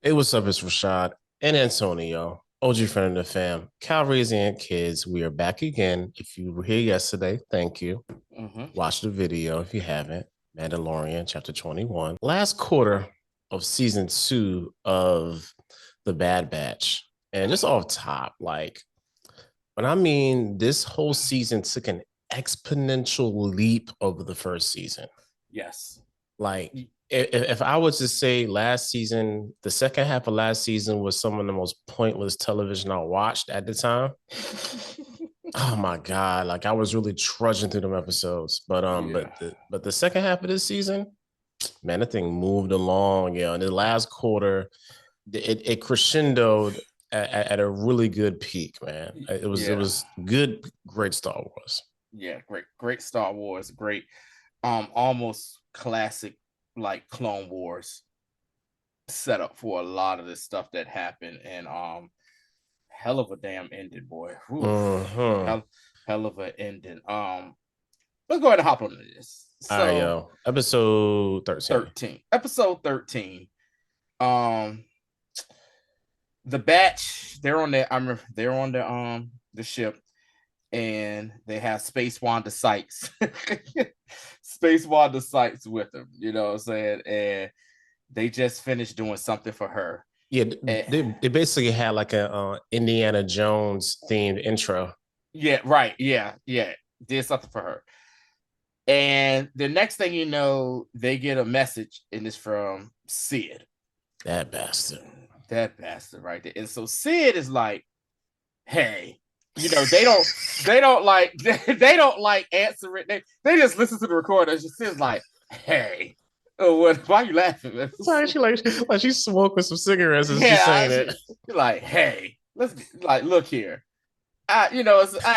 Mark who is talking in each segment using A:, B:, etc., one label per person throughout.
A: Hey, what's up? It's Rashad and Antonio, OG friend of the fam. Calrissian kids, we are back again. If you were here yesterday, thank you.
B: Hmm.
A: Watch the video if you haven't. Mandalorian, chapter 21. Last quarter of season 2 of The Bad Batch. And just off top, when I mean this whole season took an exponential leap over the first season.
B: Yes.
A: Like if I was to say last season, the second half of last season was some of the most pointless television I watched at the time. Oh my god! Like I was really trudging through them episodes, but
B: Yeah.
A: the second half of this season, man, that thing moved along. Yeah, in the last quarter, it crescendoed at a really good peak. Man, it
B: Yeah.
A: was good, great Star Wars.
B: Yeah. Great Star Wars. Great. Almost classic like Clone Wars setup for a lot of this stuff that happened. And hell of a damn ending, boy. Oof.
A: Mm-hmm.
B: Hell of a ending. Let's go ahead and hop on this.
A: All right,
B: So
A: yo, episode 13.
B: 13. Episode 13. Um the batch, they're on the ship, and they have Space Wanda Sykes. Space Wanda Sykes with them, you know what I'm saying? And they just finished doing something for her.
A: Yeah,
B: And,
A: they basically had like a Indiana Jones themed intro.
B: yeah, right. Yeah. Did something for her. And the next thing you know, they get a message, and it's from Sid.
A: That bastard.
B: That bastard right there. And so Sid is like, hey, they don't like they don't like answer it. They just listen to the recorder. She says like, hey. Oh, what, why are you laughing, man?
A: Sorry, she like she's smoking some cigarettes and she's
B: Yeah,
A: saying it.
B: like, hey, let's like look here. I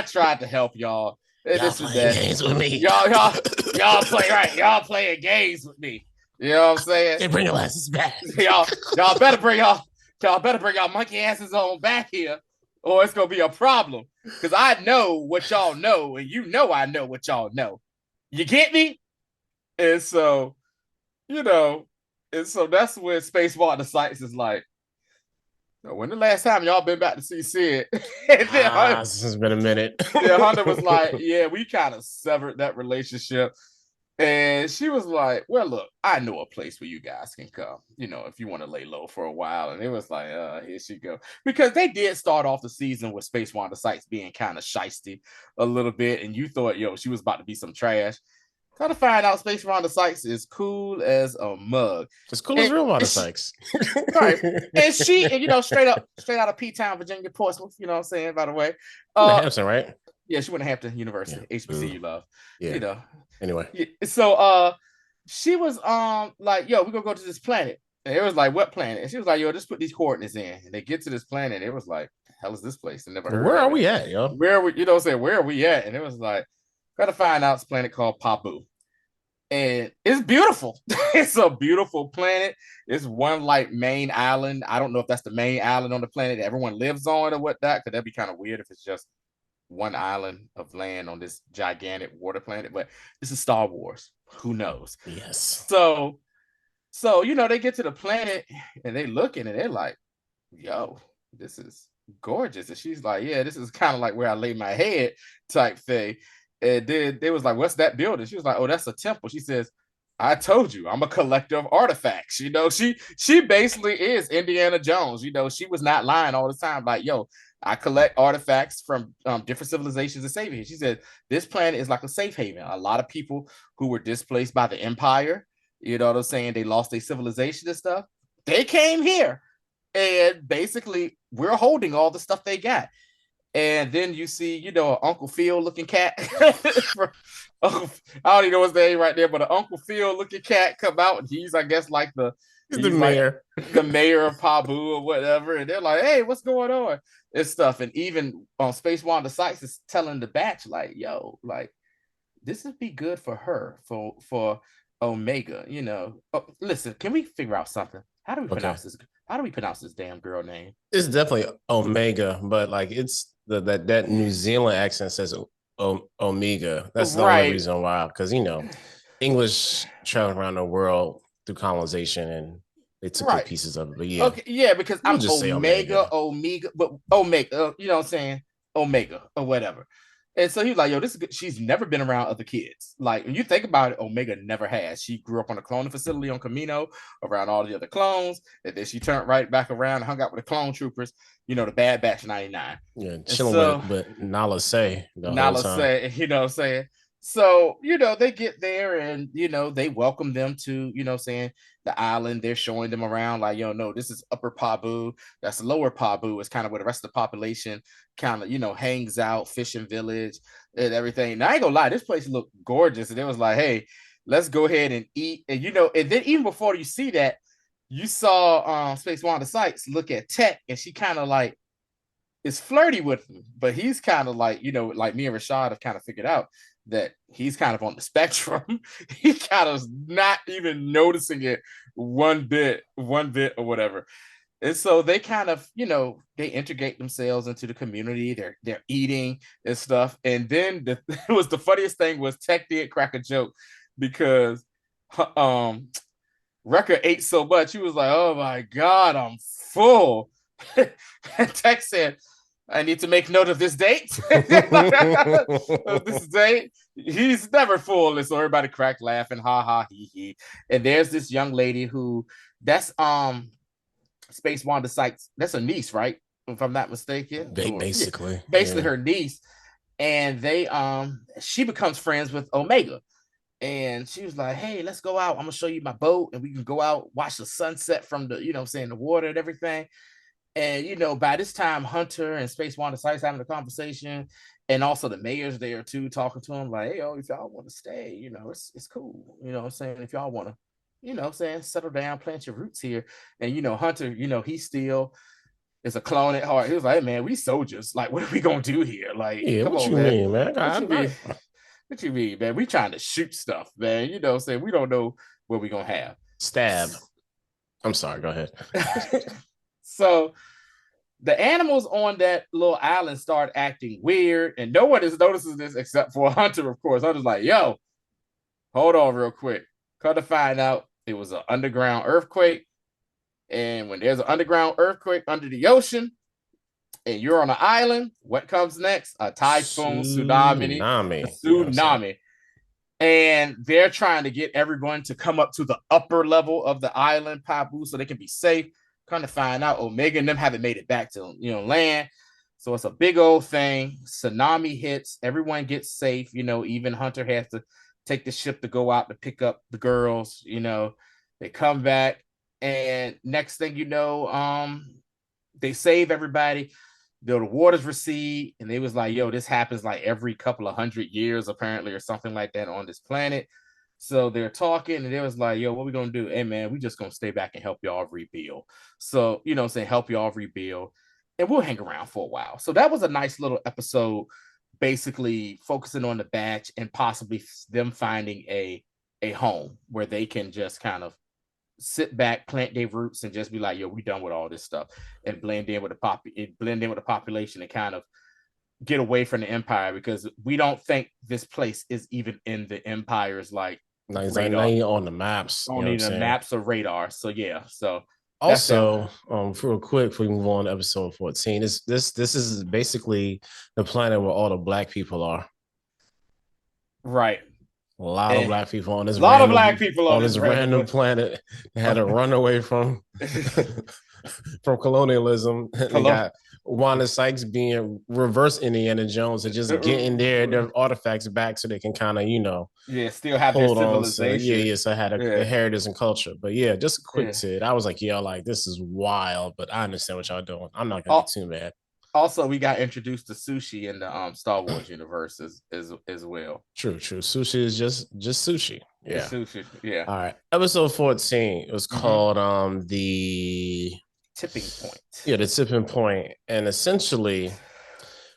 B: tried to help y'all. And
A: Y'all
B: this and
A: playing
B: that.
A: games with me.
B: Y'all play right. Y'all playing games with me. You know what I'm saying?
A: They bring your asses back.
B: y'all y'all better bring y'all monkey asses on back here, or it's gonna be a problem. Cause I know what y'all know, and you know I know what y'all know. You get me? And so, you know, and so that's when Space Water Sites is like, when the last time y'all been back to see Sid? And then
A: This has been a minute.
B: Hunter was like, yeah, we kind of severed that relationship. And she was like, well, look, I know a place where you guys can come, if you want to lay low for a while. And it was like, here she go. Because they did start off the season with Space Wanda Sykes being kind of shisty a little bit. And you thought, she was about to be some trash. Kind of find out Space Wanda Sykes is cool as a mug.
A: As cool as
B: And,
A: real water
B: and she,
A: Sykes.
B: right. And straight out of P-Town, Virginia, Portsmouth, you know what I'm saying, by the way.
A: In the
B: Uh,
A: Hampton, right?
B: yeah, she went to Hampton
A: Yeah.
B: University, HBCU love,
A: Yeah.
B: you know.
A: Anyway.
B: Yeah, so she was like, yo, we're gonna go to this planet. And it was like, what planet? And she was like, yo, just put these coordinates in. And they get to this planet. It was like, the hell is this place? I never heard
A: Where are
B: of it.
A: we at, yo?
B: Where we, you know, say, where are we at? And it was like, gotta find out this planet called Pabu. And it's beautiful. It's a beautiful planet. It's one like main island. I don't know if that's the main island on the planet that everyone lives on or what that, because that'd be kind of weird if it's just one island of land on this gigantic water planet. But this is Star Wars. Who knows?
A: Yes.
B: So they get to the planet and they looking and they're like, yo, this is gorgeous. And she's like, yeah, this is kind of like where I lay my head type thing. And then they was like, what's that building? She was like, oh, that's a temple. She says, I told you, I'm a collector of artifacts. She basically is Indiana Jones. She was not lying all the time. Like, yo, I collect artifacts from different civilizations and save it. She said, this planet is like a safe haven. A lot of people who were displaced by the Empire, you know what I'm saying? They lost their civilization and stuff. They came here. And basically, we're holding all the stuff they got. And then you see, Uncle Phil looking cat. I don't even know his name right there, but an Uncle Phil looking cat come out, and I guess, like
A: He's the
B: he's like
A: mayor.
B: the mayor of Pabu or whatever. And they're like, hey, what's going on? And stuff. And even on Space Wanda Sykes is telling the batch, like, yo, like, this would be good for her, for Omega, Oh, listen, can we figure out something? How do we
A: Okay.
B: pronounce this? How do we pronounce this damn girl name?
A: It's definitely Omega, but like it's that New Zealand accent says Omega. That's the only
B: Right.
A: reason why, because English traveled around the world through colonization, and They took their
B: Right.
A: pieces of it, but yeah,
B: Okay, yeah, because
A: we'll
B: I'm
A: just say
B: Omega,
A: Omega.
B: but Omega, you know what I'm saying? Omega or whatever. And so he's like, yo, this is good. She's never been around other kids. Like, when you think about it, Omega never has. She grew up on a cloning facility on Camino around all the other clones. And then she turned right back around and hung out with the clone troopers, the Bad Batch 99.
A: Yeah,
B: And
A: chilling
B: so
A: with Nala say the whole
B: Nala
A: time.
B: say, you know what I'm saying? So, they get there and, they welcome them to, saying the island. They're showing them around like, no, this is Upper Pabu. That's Lower Pabu. It's kind of where the rest of the population kind of, hangs out, fishing village and everything. Now, I ain't gonna lie, this place looked gorgeous. And it was like, hey, let's go ahead and eat. And, and then even before you see that, you saw Space Wanda Sykes look at Tech and she kind of like, is flirty with him, but he's kind of like, like me and Rashad have kind of figured out that he's kind of on the spectrum. He kind of not even noticing it one bit or whatever. And so they kind of, they integrate themselves into the community. They're eating and stuff. And then it was the funniest thing was Tech did crack a joke because Wrecker ate so much. He was like, oh my God, I'm full. And Tech said, I need to make note of this date. This date. He's never full. And so everybody cracked laughing, ha ha he he. And there's this young lady who that's Space Wanda Sykes. That's a niece, right? If I'm not mistaken. Or, yeah,
A: Basically,
B: basically
A: yeah.
B: her niece. And they she becomes friends with Omega. And she was like, hey, let's go out. I'm gonna show you my boat and we can go out, watch the sunset from the, the water and everything. And by this time, Hunter and Space Wanda Sykes having a conversation, and also the mayor's there too, talking to him like, "Hey, if y'all want to stay, it's cool. What I'm saying? If y'all want to, settle down, plant your roots here." And Hunter, he still is a clone at heart. He was like, "Hey, man, we soldiers. Like, what are we gonna do here? Like,
A: Yeah,
B: come
A: what
B: on,
A: you
B: man.
A: mean, man?
B: What you mean? What you mean, man? We trying to shoot stuff, man. What I'm saying, we don't know what we gonna have."
A: Stab. I'm sorry. Go ahead.
B: So the animals on that little island start acting weird, and no one is noticing this except for Hunter, of course. Hunter's like, yo, hold on real quick. Come to find out, it was an underground earthquake. And when there's an underground earthquake under the ocean, and you're on an island, what comes next? A typhoon, tsunami, a
A: Tsunami. You know what I'm saying?
B: tsunami. And they're trying to get everyone to come up to the upper level of the island, Pabu, so they can be safe. Kind of find out Omega and them haven't made it back to land. So it's a big old thing. Tsunami hits, everyone gets safe. Even Hunter has to take the ship to go out to pick up the girls. They come back, and next thing you know, they save everybody. The waters recede, and they was like, yo, this happens like every couple of 100 years, apparently, or something like that on this planet. So they're talking, and they was like, yo, what we gonna do? Hey man, we just gonna stay back and help y'all rebuild. So, saying help y'all rebuild, and we'll hang around for a while. So that was a nice little episode, basically focusing on the batch and possibly them finding a home where they can just kind of sit back, plant their roots, and just be like, yo, we done with all this stuff, and blend in with the population and kind of get away from the empire, because we don't think this place is even in the empire's like
A: Now he's like, now
B: radar,
A: you on the maps. You
B: on
A: know what I'm
B: either
A: saying?
B: maps or radar. So yeah, so that's that.
A: Also, real quick before we move on to episode 14, this is basically the planet where all the black people are.
B: Right.
A: A lot of
B: And
A: black people
B: a lot of black people on this
A: this random planet had to run away from from colonialism. They got Wanda Sykes being reverse Indiana Jones and just getting their artifacts back so they can kind of,
B: yeah, still have their
A: hold on. So
B: civilization.
A: so I had a
B: Yeah.
A: heritage and culture. But yeah, just a quick
B: Yeah.
A: tid. I was like, yeah, like this is wild, but I understand what y'all doing. I'm not gonna get too mad.
B: Also, we got introduced to sushi in the Star Wars universe as well.
A: True. Sushi is just sushi. Yeah.
B: It's sushi. Yeah.
A: All right. Episode 14. It was called the
B: tipping point.
A: Yeah, the tipping point. And essentially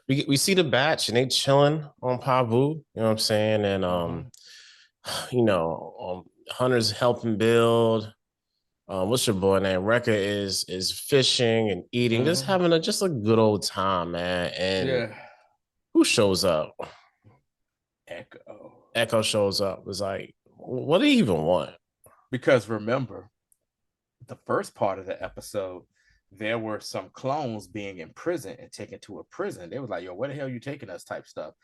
A: we see the batch and they chilling on Pabu, you know what I'm saying? And Hunter's helping build. What's your boy name? Wrecker is fishing and eating, just having just a good old time, man. And who shows up?
B: Echo.
A: Echo shows up. It's like, what do you even want?
B: Because remember, the first part of the episode, there were some clones being imprisoned and taken to a prison. They was like, "Yo, where the hell are you taking us?" type stuff.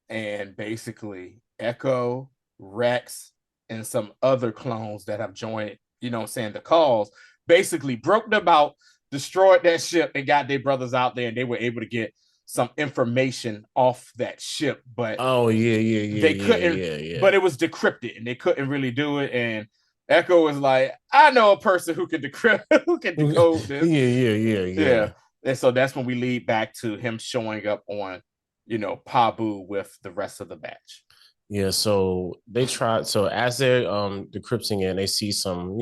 B: And basically, Echo, Rex, and some other clones that have joined, the cause, basically broke them out, destroyed that ship, and got their brothers out there, and they were able to get some information off that ship, but
A: Oh yeah, yeah,
B: they
A: yeah, yeah,
B: couldn't,
A: yeah, yeah.
B: but it was decrypted and they couldn't really do it. And Echo was like, I know a person who can decrypt, who can decode
A: Yeah,
B: this.
A: yeah, yeah,
B: Yeah.
A: yeah.
B: And so that's when we lead back to him showing up on, Pabu with the rest of the batch.
A: Yeah, so they tried. So as they're decrypting it, they see some,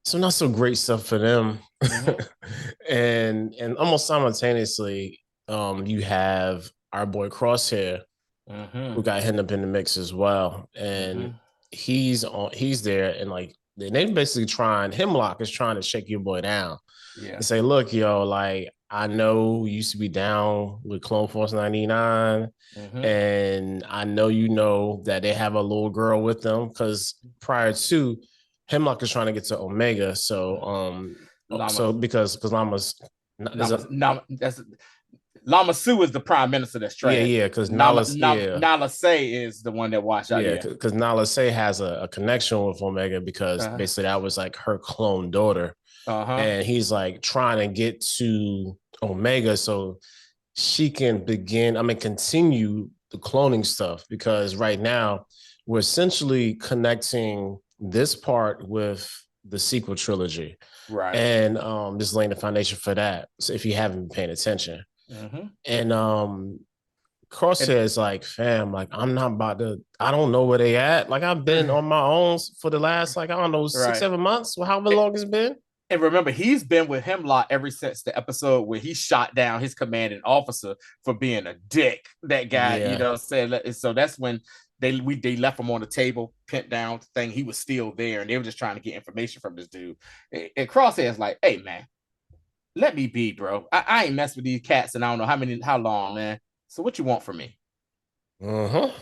A: some not so great stuff for them,
B: Mm-hmm.
A: and almost simultaneously, you have our boy Crosshair
B: Mm-hmm.
A: who got hit up in the mix as well,
B: Mm-hmm.
A: and he's there, and like they basically trying Hemlock is trying to shake your boy down
B: Yeah.
A: and say, look, yo, like I know you used to be down with Clone Force 99.
B: Mm-hmm.
A: And I know you know that they have a little girl with them because prior to Hemlock is trying to get to Omega. So
B: Lama,
A: so because Llama's is a
B: Lama Su is the prime minister that's trash.
A: yeah, because Nala's
B: Nala Say is the one that watched out.
A: yeah,
B: Yeah.
A: because Nala Say has a connection with Omega because
B: Uh
A: basically that was like her clone daughter.
B: huh.
A: And he's like trying to get to Omega so she can continue the cloning stuff because right now we're essentially connecting this part with the sequel trilogy
B: Right.
A: and just laying the foundation for that. So if you haven't been paying attention,
B: Mm-hmm.
A: and Cross
B: And
A: says like, fam, like I'm not about to. I don't know where they at. Like I've been on my own for the last like I don't know six
B: right.
A: 7 months, however long it's been.
B: And remember, he's been with Hemlock ever since the episode where he shot down his commanding officer for being a dick. That guy,
A: Yeah.
B: said. So that's when they left him on the table, pinned down thing. He was still there, and they were just trying to get information from this dude. And Crosshair's like, "Hey man, let me be, bro. I ain't messed with these cats, and I don't know how long, man. So what you want from me?"
A: Uh-huh.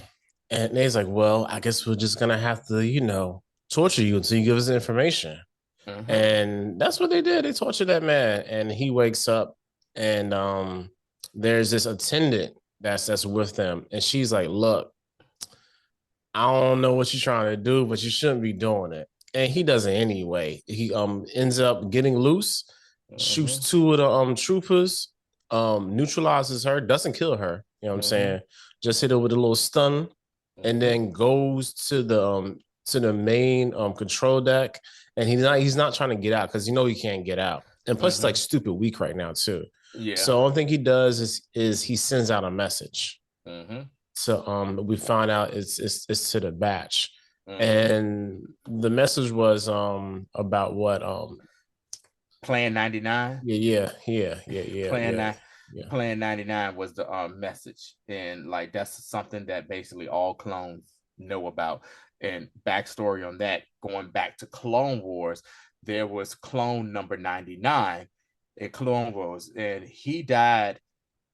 A: And he's like, well, I guess we're just gonna have to, torture you until you give us the information.
B: Mm-hmm.
A: And that's what they did. They tortured that man. And he wakes up and there's this attendant that's with them. And she's like, look, I don't know what you're trying to do, but you shouldn't be doing it. And he does it anyway. He ends up getting loose,
B: Mm-hmm.
A: shoots two of the troopers, neutralizes her, doesn't kill her. You know what I'm
B: Mm-hmm.
A: saying? Just hit her with a little stun, and
B: Mm-hmm.
A: then goes to the main control deck. And he's not trying to get out because he can't get out. And plus, it's
B: Mm-hmm.
A: like stupid weak right now too.
B: Yeah.
A: So one thing he does is he sends out a message.
B: Mm-hmm.
A: So we find out it's to the batch.
B: Mm-hmm.
A: And the message was about what
B: Plan 99.
A: yeah
B: Plan 9.
A: yeah.
B: Plan 99 was the message, and like that's something that basically all clones know about. And backstory on that, going back to Clone Wars, there was clone number 99 in Clone Wars, and he died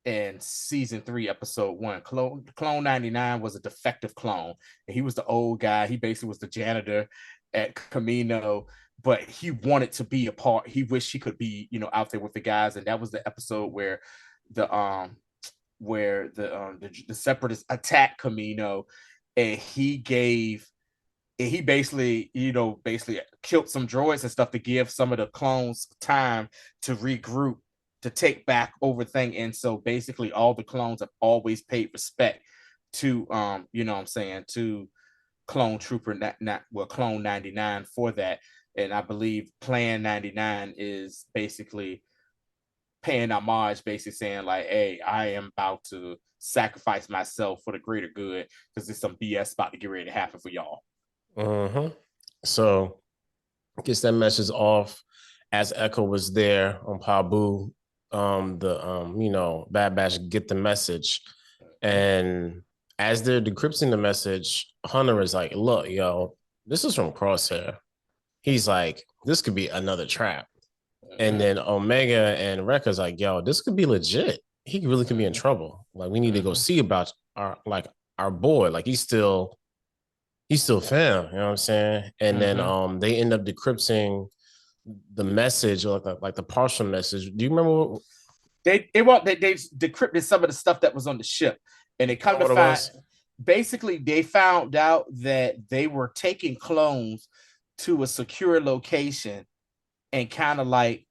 B: in season 3, episode 1. Clone 99 was a defective clone, and he was the old guy. He basically was the janitor at Camino, but he wanted to be a part. He wished he could be, out there with the guys. And that was the episode where the the separatists attacked Camino, and he basically, basically killed some droids and stuff to give some of the clones time to regroup, to take back over thing. And so basically all the clones have always paid respect to to clone trooper, clone 99 for that. And I believe Plan 99 is basically paying homage, basically saying like, hey, I am about to sacrifice myself for the greater good because there's some BS about to get ready to happen for y'all.
A: Uh-huh. So gets that message off as Echo was there on Pabu. The Bad Batch get the message. And as they're decrypting the message, Hunter is like, look, yo, this is from Crosshair. He's like, this could be another trap. And then Omega and Rekka's like, yo, this could be legit. He really could be in trouble. Like, we need to go see about our boy. Like, he's still fam, you know what I'm saying? And then they end up decrypting the message, or like the partial message. Do you remember
B: They decrypted some of the stuff that was on the ship, and they come to
A: what it
B: find,
A: was?
B: basically they found out that they were taking clones to a secure location, and kind of like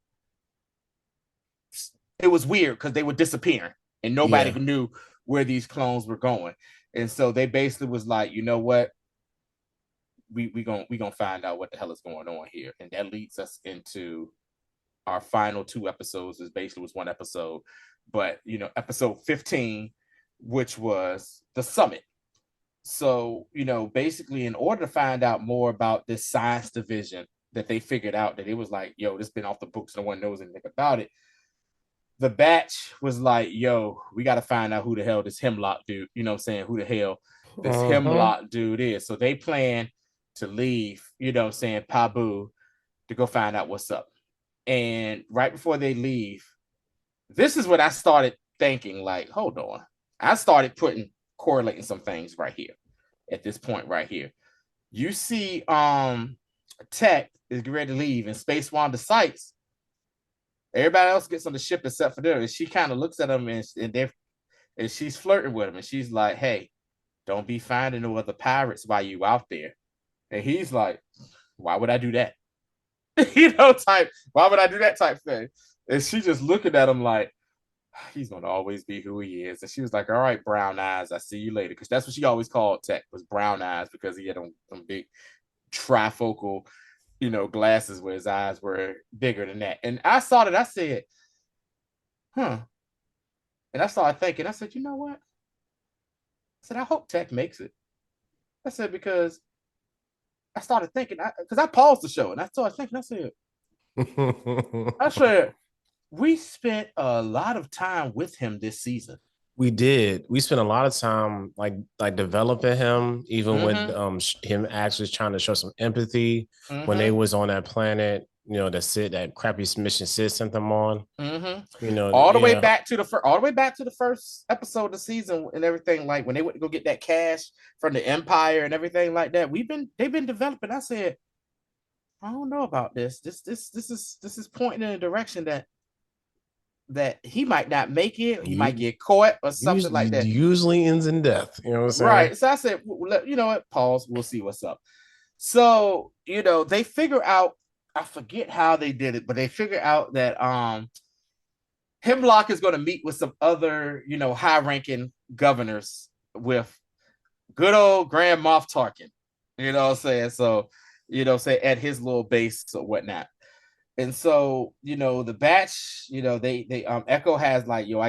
B: it was weird because they were disappearing and nobody
A: Yeah.
B: knew where these clones were going. And so they basically was like, you know what, we gonna find out what the hell is going on here. And that leads us into our final 2 episodes. Is basically was 1 episode, but episode 15, which was the summit. So basically, in order to find out more about this science division, that they figured out that it was like, yo, this been off the books, no one knows anything about it. The batch was like, yo, we got to find out who the hell this Hemlock dude, what I'm saying, who the hell this Hemlock dude is. So they plan to leave, what I'm saying, Pabu, to go find out what's up. And right before they leave, this is what I started thinking, like, hold on. I started correlating some things right here at this point right here. You see Tech is ready to leave, and Space Wanda Sykes, everybody else gets on the ship except for them, and she kind of looks at them, and she's flirting with him, and she's like, hey, don't be finding no other pirates while you out there. And he's like, why would I do that? Why would I do that type thing? And she just looking at him like, he's gonna always be who he is. And she was like, all right, brown eyes, I see you later. Because that's what she always called Tech, was brown eyes, because he had them big trifocal, glasses where his eyes were bigger than that. And I saw that, I said, huh. And I started thinking, I said, you know what? I said, I hope Tech makes it. I said, because I started thinking, because I paused the show and I started thinking, I said, we spent a lot of time with him this season.
A: We did. We spent a lot of time like developing him, even with him actually trying to show some empathy when they was on that planet. That crappy mission Sid sent them on.
B: All the way back to the first episode of the season and everything. Like when they went to go get that cash from the Empire and everything like that. They've been developing. I said, I don't know about this. This is pointing in a direction that he might not make it. He might get caught or something like that.
A: Usually ends in death. You know what I'm saying?
B: Right. So I said, you know what? Pause. We'll see what's up. So, they figure out, I forget how they did it, but they figure out that Hemlock is going to meet with some other, high-ranking governors with good old Grand Moff Tarkin. You know what I'm saying? So, say at his little base or whatnot. And so, the batch, they Echo has like, yo,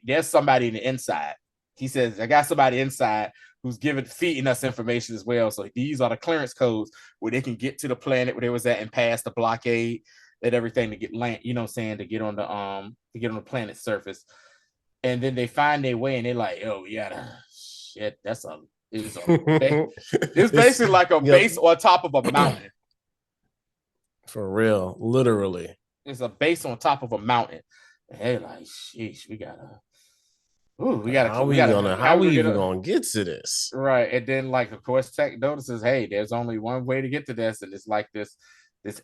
B: there's somebody in the inside. He says, I got somebody inside who's feeding us information as well. So these are the clearance codes where they can get to the planet where they was at and pass the blockade and everything to get land, to get on the planet's surface. And then they find their way and they're like, oh yeah, shit, it's basically like a base on top of a mountain.
A: For real, literally.
B: It's a base on top of a mountain. And they're like, sheesh, how are we even gonna get to this? Right. And then, like, of course, Tech notices, hey, there's only one way to get to this, and it's like this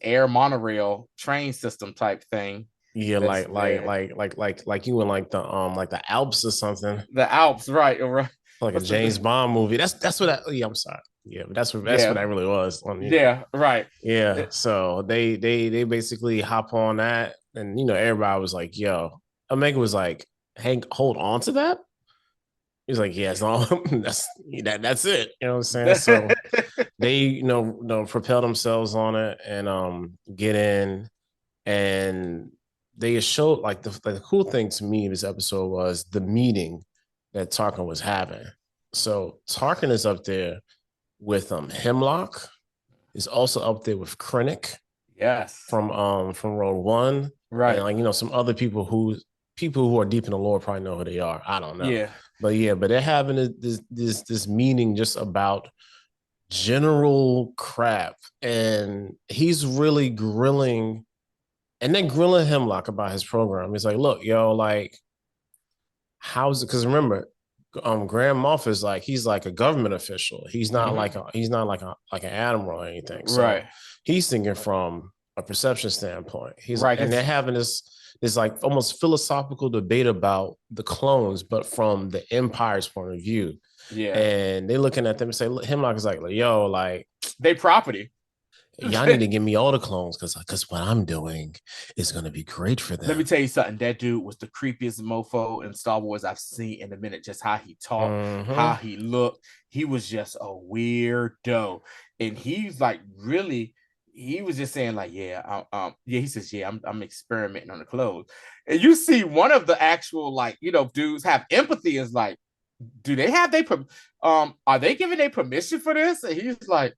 B: air monorail train system type thing.
A: Yeah, like you in like the Alps or something.
B: The Alps, right?
A: Like a James Bond movie. That's what I'm sorry. Yeah, but that's what that really was.
B: Yeah, right.
A: Yeah. So they basically hop on that, and everybody was like, yo, Omega was like, Hank, hold on to that. He's like, yeah, that's it. You know what I'm saying? So they, propel themselves on it and get in, and they showed like the cool thing to me in this episode was the meeting that Tarkin was having. So Tarkin is up there with Hemlock, is also up there with Krennic.
B: Yes.
A: From Rogue One.
B: Right.
A: And like, some other people who are deep in the lore probably know who they are. I don't know.
B: Yeah.
A: But they're having this meeting just about general crap. And he's really grilling Hemlock about his program. He's like, look, yo, like, how's it? Because remember, Grand Moff is like, he's like a government official. He's not like an admiral or anything. So
B: right.
A: He's thinking from a perception standpoint.
B: Right.
A: And they're having this like almost philosophical debate about the clones, but from the Empire's point of view.
B: Yeah.
A: And they looking at them and say, Hemlock is like, yo, like
B: they property.
A: y'all need to give me all the clones because what I'm doing is going to be great for them.
B: Let me tell you something. That dude was the creepiest mofo in Star Wars I've seen in a minute. Just how he talked, how he looked. He was just a weirdo. And he's like really, he was just saying like, yeah, he says, yeah, I'm experimenting on the clothes. And you see one of the actual like, dudes have empathy is like, do they have are they giving their permission for this? And he's like,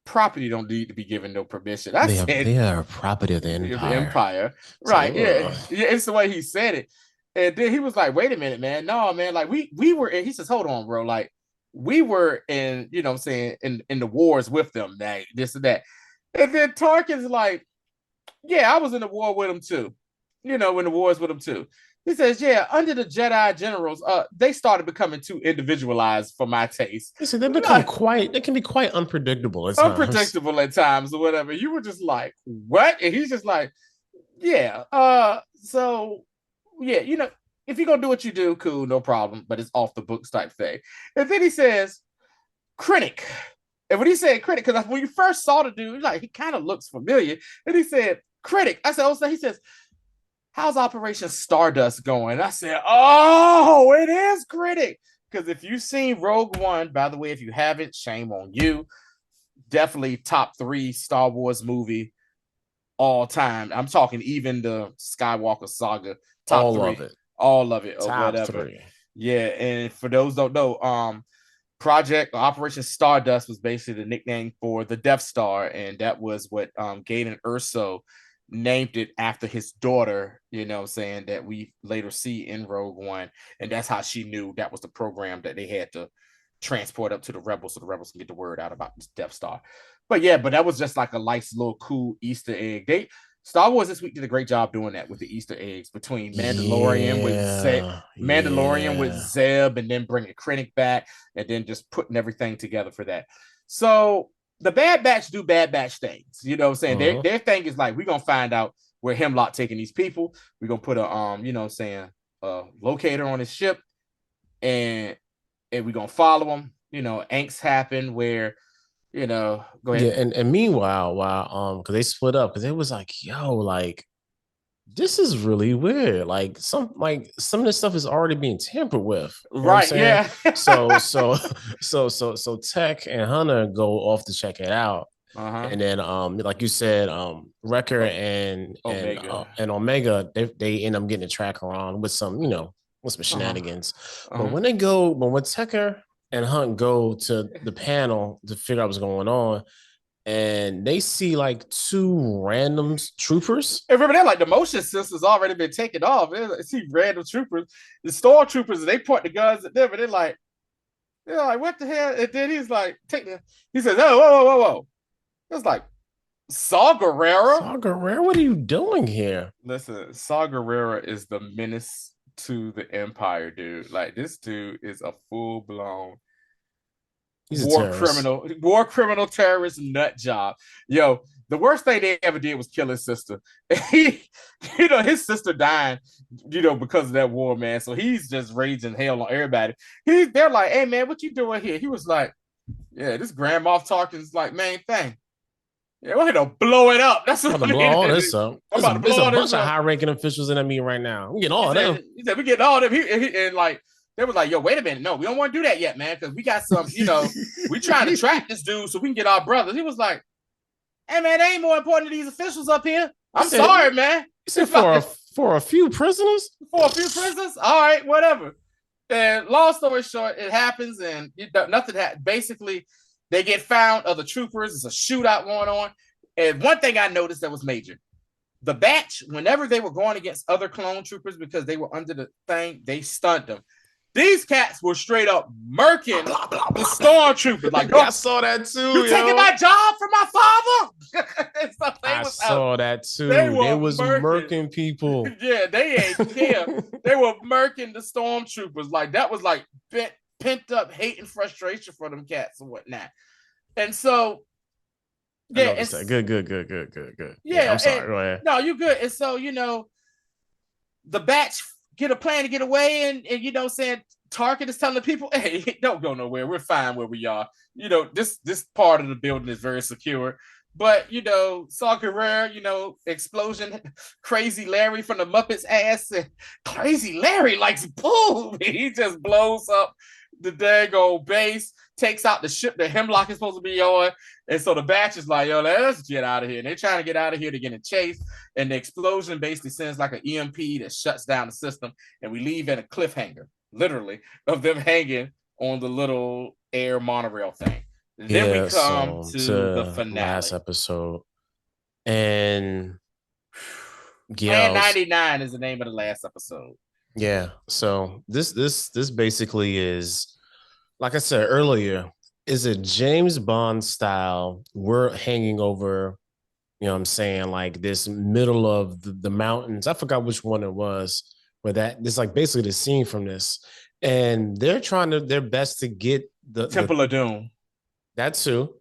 B: property don't need to be given no permission.
A: They are property of the
B: Empire. Right. So, yeah. It's the way he said it. And then he was like, wait a minute, man. No, man, like we were in, he says, hold on, bro. Like we were in, what I'm saying, in the wars with them, like this and that. And then Tarkin's like, yeah, I was in the war with them too. In the wars with them too. He says, yeah, under the Jedi generals, they started becoming too individualized for my taste.
A: Listen, they can be quite unpredictable at times.
B: Unpredictable at times or whatever. You were just like, what? And he's just like, yeah. So yeah, if you're gonna do what you do, cool, no problem. But it's off the books type thing. And then he says, critic. And when he said critic, because when you first saw the dude, like he kind of looks familiar. And he said, critic. I said, he says, how's Operation Stardust going? I said, oh, it is critic. Because if you've seen Rogue One, by the way, if you haven't, shame on you. Definitely top 3 Star Wars movie all time. I'm talking even the Skywalker saga. Top
A: all
B: 3.
A: Of it.
B: All of it. Or
A: top
B: whatever.
A: 3.
B: Yeah. And for those who don't know, Operation Stardust was basically the nickname for the Death Star. And that was what Galen Erso named it after his daughter, saying that we later see in Rogue One. And that's how she knew that was the program that they had to transport up to the rebels so the rebels can get the word out about this Death Star. But that was just like a nice little cool Easter egg. Star Wars this week did a great job doing that with the Easter eggs between Mandalorian with Zeb, and then bringing Krennic back, and then just putting everything together for that. So the Bad Batch do Bad Batch things. You know what I'm saying? Their thing is like, we're going to find out where Hemlock taking these people. We're going to put a locator on his ship, and we're going to follow them. Angst happen where, go ahead.
A: Yeah, and meanwhile, because they split up, because it was like, yo, like, this is really weird. Like some of this stuff is already being tampered with.
B: Right. Yeah.
A: so Tech and Hunter go off to check it out. And then like you said, Wrecker and Omega, they end up getting a tracker on with some, with some shenanigans. But when Tecker and Hunt go to the panel to figure out what's going on, and they see like 2 random troopers.
B: And remember, they're like the motion sensors already been taken off. They see random troopers, the stormtroopers, and they point the guns at them, and they're like, what the hell? And then he's like, he says, oh, whoa. It's like, Saw Gerrera?
A: Saw Gerrera, what are you doing here?
B: Listen, Saw Gerrera is the menace to the Empire, dude. Like, this dude is a full-blown war criminal terrorist nut job. Yo, the worst thing they ever did was kill his sister. His sister died, because of that war, man. So he's just raging hell on everybody. They're like, hey man, what you doing here? He was like, yeah, this Grand Moff Tarkin's like main thing. Yeah, we're gonna blow it up. That's what
A: I'm gonna blow all this up. There's a bunch of high-ranking officials in that meeting right now. We getting all of them.
B: He said we getting all of them. And like, they was like, yo, wait a minute. No, we don't want to do that yet, man, because we got some, we trying to track this dude so we can get our brothers. He was like, hey, man, they ain't more important than these officials up here. I'm sorry, man.
A: You said for a few prisoners?
B: For a few prisoners? All right, whatever. And long story short, it happens, and nothing happened. Basically, they get found, other troopers. It's a shootout going on. And one thing I noticed that was major. The Batch, whenever they were going against other clone troopers because they were under the thing, they stunned them. These cats were straight up murking the stormtroopers. Like,
A: I saw that too.
B: You taking my job from my father?
A: I saw that too. They was murking people.
B: Yeah, they ain't care. They were murking the stormtroopers. Like, that was like pent up hate and frustration for them cats and whatnot. And so
A: I
B: Yeah,
A: know this. Good. Yeah,
B: yeah,
A: I'm
B: and
A: sorry. Go ahead.
B: no, you good. And so, the batch get a plan to get away, and saying Tarkin is telling the people, hey, don't go nowhere. We're fine where we are. This part of the building is very secure. But Saw Gerrera, explosion, Crazy Larry from the Muppets ass, and Crazy Larry likes boom. He just blows up the daggone base, takes out the ship that Hemlock is supposed to be on. And so the batch is like, yo, let's get out of here. And they're trying to get out of here to get a chase. And the explosion basically sends like an EMP that shuts down the system. And we leave at a cliffhanger, literally, of them hanging on the little air monorail thing. And then we
A: Yeah,
B: come
A: so
B: to the
A: to last
B: finale.
A: episode. And
B: Plan
A: yeah,
B: 99 is the name of the last episode.
A: yeah. So this basically is, like I said earlier, is a James Bond style. We're hanging over, you know what I'm saying, like this middle of the mountains. I forgot which one it was, where that this like basically the scene from this. And they're trying to their best to get the
B: Temple of Doom.
A: that too.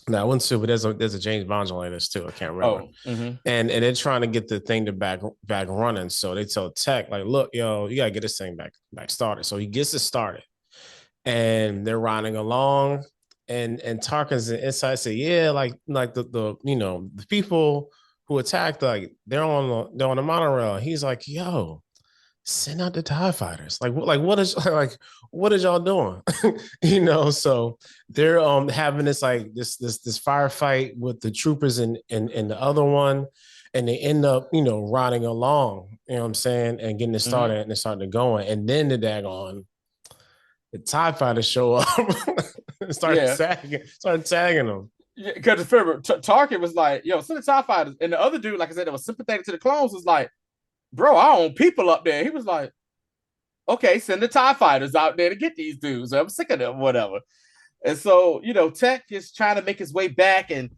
A: That one too, but there's a James Bond joint like this too. I can't remember.
B: Oh, mm-hmm.
A: And they're trying to get the thing to back running. So they tell Tech, like, look, yo, you gotta get this thing back started. So he gets it started. And they're riding along. And Tarkin's inside say, yeah, like the the people who attacked, like they're on the monorail. He's like, yo, send out the TIE fighters. Like what is like what is y'all doing? So they're having this like this firefight with the troopers and the other one, and they end up, riding along, you know what I'm saying, and getting it started, and it's starting to going. And then the TIE fighters show up and
B: Yeah.
A: start tagging them.
B: Yeah, because Tarkin was like, yo, send the TIE fighters. And the other dude, like I said, that was sympathetic to the clones, was like, bro, I own people up there. He was like, okay, send the TIE fighters out there to get these dudes. I'm sick of them, whatever. And so, Tech is trying to make his way back, and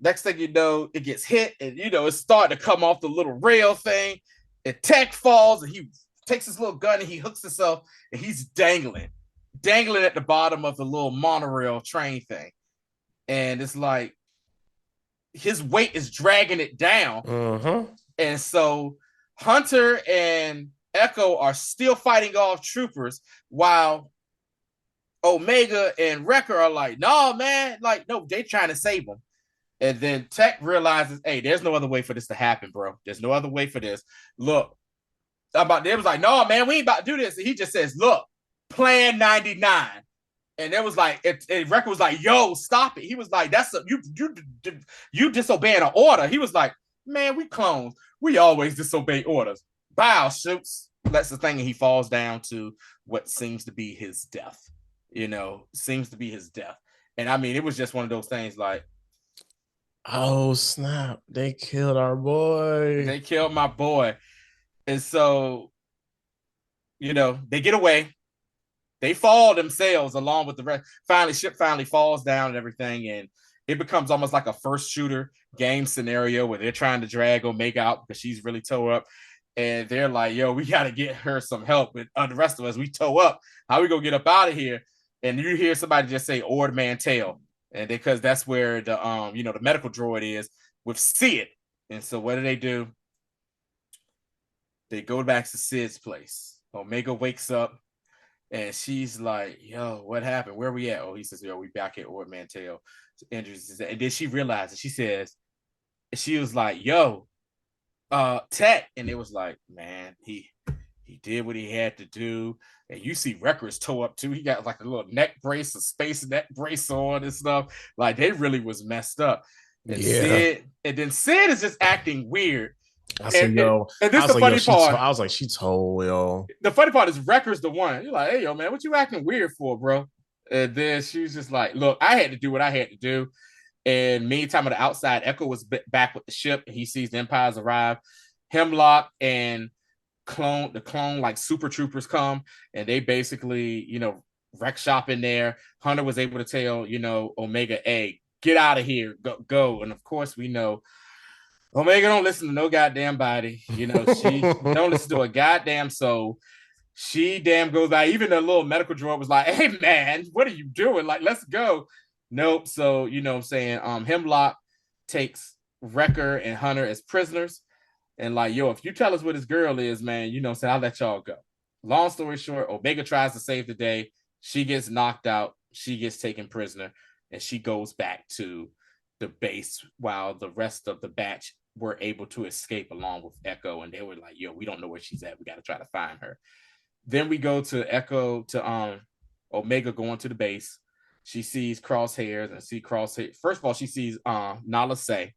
B: next thing you know, it gets hit, and it's starting to come off the little rail thing, and Tech falls, and he takes his little gun and he hooks himself, and he's dangling at the bottom of the little monorail train thing. And it's like his weight is dragging it down.
A: Mm-hmm.
B: And so Hunter and Echo are still fighting off troopers, while Omega and Wrecker are like, no, man, like, no, they trying to save him. And then Tech realizes, hey, there's no other way for this to happen, bro. There's no other way for this. Look, they was like, no, man, we ain't about to do this. And he just says, look, Plan 99. And it was like, Wrecker was like, yo, stop it. He was like, you disobeying an order. He was like, man, we clones. We always disobey orders. Bow, shoots. That's the thing. And he falls down to what seems to be his death. Seems to be his death. And I mean, it was just one of those things like,
A: oh, snap. They killed our boy.
B: They killed my boy. And so, they get away. They fall themselves along with the rest. Ship finally falls down and everything. And it becomes almost like a first shooter game scenario where they're trying to drag Omega out because she's really tore up. And they're like, yo, we got to get her some help. And the rest of us, we toe up. How we going to get up out of here? And you hear somebody just say, Ord Mantell. And because that's where the the medical droid is with Sid. And so what do? They go back to Sid's place. Omega wakes up and she's like, yo, what happened? Where are we at? Oh, he says, yo, we back at Ord Mantell. And then she realizes, she says, she was like, yo, Tech. And it was like, man, he did what he had to do. And you see Wrecker's toe up too. He got like a little neck brace, a space neck brace on and stuff. Like they really was messed up. And then Sid is just acting weird.
A: I said, yo,
B: and this is the funny part.
A: I was like, she told, yo.
B: The funny part is Wrecker's the one. You're like, hey, yo, man, what you acting weird for, bro? And then she's just like, look, I had to do what I had to do. And meantime, on the outside, Echo was back with the ship. He sees the Empires arrive. Hemlock and the clone like super troopers come, and they basically, wreck shop in there. Hunter was able to tell, Omega, hey, get out of here, go. And of course, we know Omega don't listen to no goddamn body. She don't listen to a goddamn soul. She damn goes out. Even the little medical droid was like, hey, man, what are you doing? Like, let's go. Nope. So, you know what I'm saying? Hemlock takes Wrecker and Hunter as prisoners. And like, yo, if you tell us what this girl is, man, you know what I'm saying? I'll let y'all go. Long story short, Omega tries to save the day. She gets knocked out. She gets taken prisoner. And she goes back to the base while the rest of the batch were able to escape along with Echo. And they were like, yo, we don't know where she's at. We got to try to find her. Then we go to Echo to Omega going to the base. She sees Crosshairs and see Crosshair. First of all, she sees Nala say,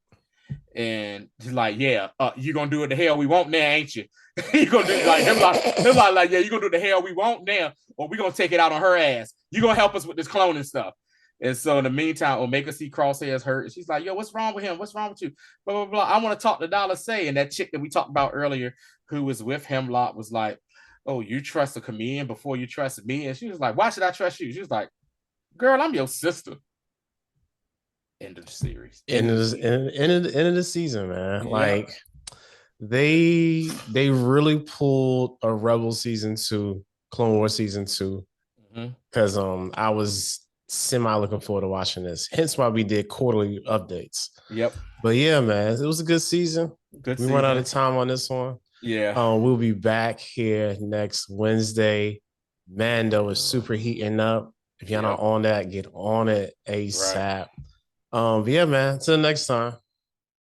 B: and she's like, "Yeah, you gonna do it the hell we want now, ain't you? You gonna do it like him like, yeah, you gonna do the hell we want now, or we gonna take it out on her ass. You gonna help us with this cloning stuff." And so in the meantime, Omega see Crosshairs hurt, and she's like, "Yo, what's wrong with him? What's wrong with you? Blah blah blah. I want to talk to Dollar Say." And that chick that we talked about earlier, who was with Hemlock, was like, "Oh, you trust a comedian before you trust me?" And she was like, "Why should I trust you?" She was like, "Girl, I'm your sister." End of the series.
A: End of the season, man.
B: Yeah.
A: Like they really pulled a Rebel season 2, Clone Wars season 2. Because I was semi looking forward to watching this. Hence why we did quarterly updates.
B: Yep.
A: But yeah, man, it was a good season.
B: Good
A: we
B: season.
A: Run out of time on this one.
B: Yeah.
A: We'll be back here next Wednesday. Mando is super heating up. If y'all not on that, get on it ASAP. Right. Yeah, man. Till next time.